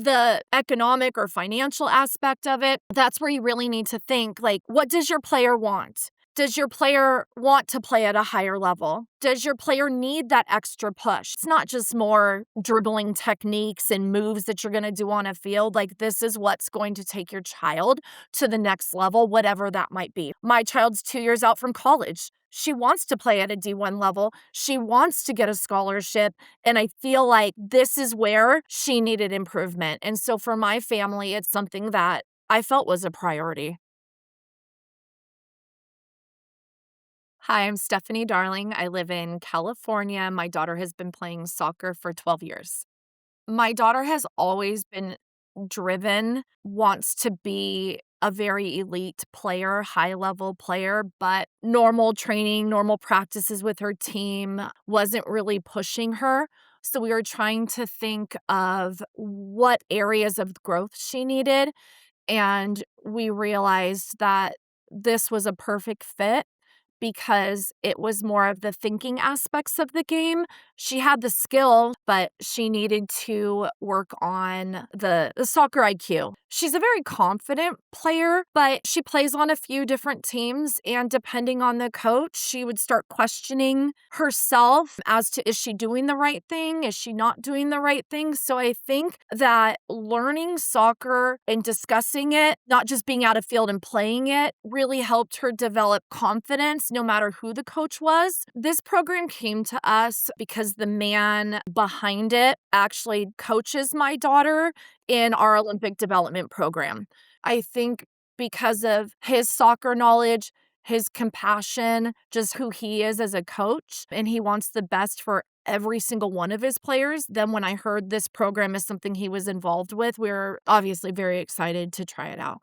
the economic or financial aspect of it, that's where you really need to think, like, what does your player want? Does your player want to play at a higher level? Does your player need that extra push? It's not just more dribbling techniques and moves that you're going to do on a field. Like, this is what's going to take your child to the next level, whatever that might be. My child's 2 years out from college. She wants to play at a D1 level. She wants to get a scholarship. And I feel like this is where she needed improvement. And so for my family, it's something that I felt was a priority. Hi, I'm Stephanie Darling. I live in California. My daughter has been playing soccer for 12 years. My daughter has always been driven, wants to be a very elite player, high level player, but normal training, normal practices with her team wasn't really pushing her. So we were trying to think of what areas of growth she needed. And we realized that this was a perfect fit because it was more of the thinking aspects of the game. She had the skill, but she needed to work on the soccer IQ. She's a very confident player, but she plays on a few different teams. And depending on the coach, she would start questioning herself as to, is she doing the right thing? Is she not doing the right thing? So I think that learning soccer and discussing it, not just being out of field and playing it, really helped her develop confidence no matter who the coach was. This program came to us because the man behind it actually coaches my daughter in our Olympic development program. I think because of his soccer knowledge, his compassion, just who he is as a coach, and he wants the best for every single one of his players. Then when I heard this program is something he was involved with, we were obviously very excited to try it out.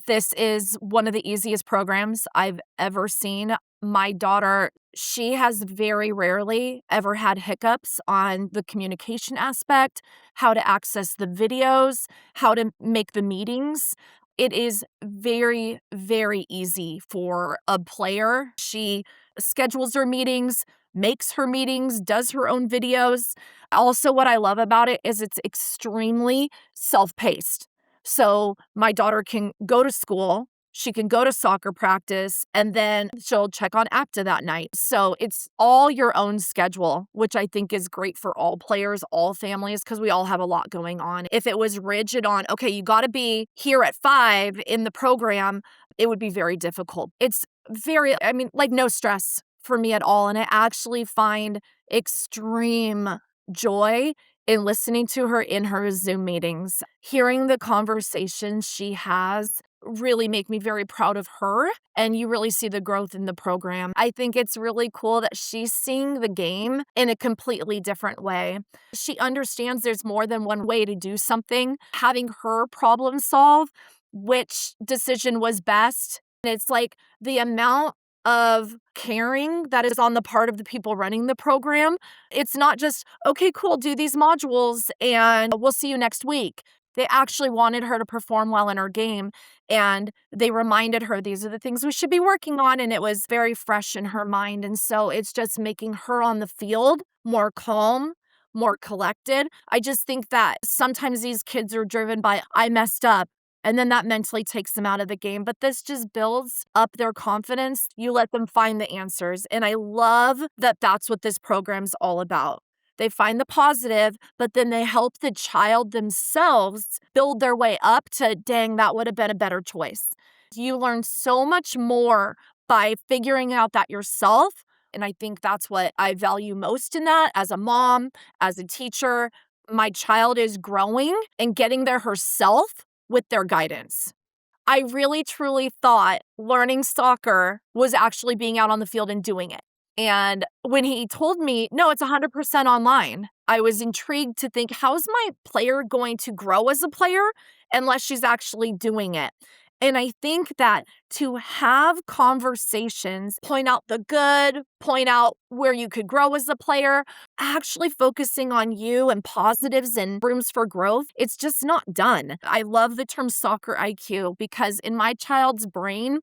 This is one of the easiest programs I've ever seen. My daughter, she has very rarely ever had hiccups on the communication aspect, how to access the videos, how to make the meetings. It is very, very easy for a player. She schedules her meetings, makes her meetings, does her own videos. Also, what I love about it is it's extremely self-paced. So my daughter can go to school, she can go to soccer practice, and then she'll check on ACTA that night. So it's all your own schedule, which I think is great for all players, all families, because we all have a lot going on. If it was rigid on, okay, you got to be here at 5 in the program, it would be very difficult. It's very, like no stress for me at all. And I actually find extreme joy in listening to her in her Zoom meetings. Hearing the conversations she has really make me very proud of her, and you really see the growth in the program. I think it's really cool that she's seeing the game in a completely different way. She understands there's more than one way to do something. Having her problem solve which decision was best. It's like the amount of caring that is on the part of the people running the program. It's not just, okay, cool, do these modules and we'll see you next week. They actually wanted her to perform well in her game, and they reminded her these are the things we should be working on, and it was very fresh in her mind. And so it's just making her on the field more calm, more collected. I just think that sometimes these kids are driven by, I messed up. And then that mentally takes them out of the game. But this just builds up their confidence. You let them find the answers. And I love that that's what this program's all about. They find the positive, but then they help the child themselves build their way up to, dang, that would have been a better choice. You learn so much more by figuring out that yourself. And I think that's what I value most in that as a mom, as a teacher. My child is growing and getting there herself with their guidance. I really truly thought learning soccer was actually being out on the field and doing it. And when he told me, no, it's 100% online, I was intrigued to think, how is my player going to grow as a player unless she's actually doing it? And I think that to have conversations, point out the good, point out where you could grow as a player, actually focusing on you and positives and rooms for growth, it's just not done. I love the term soccer IQ because in my child's brain,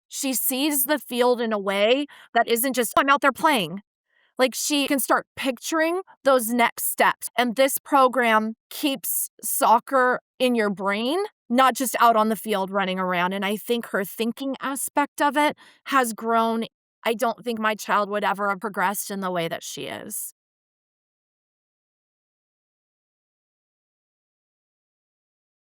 she sees the field in a way that isn't just, I'm out there playing. Like, she can start picturing those next steps, and this program keeps soccer in your brain, not just out on the field running around, and I think her thinking aspect of it has grown. I don't think my child would ever have progressed in the way that she is.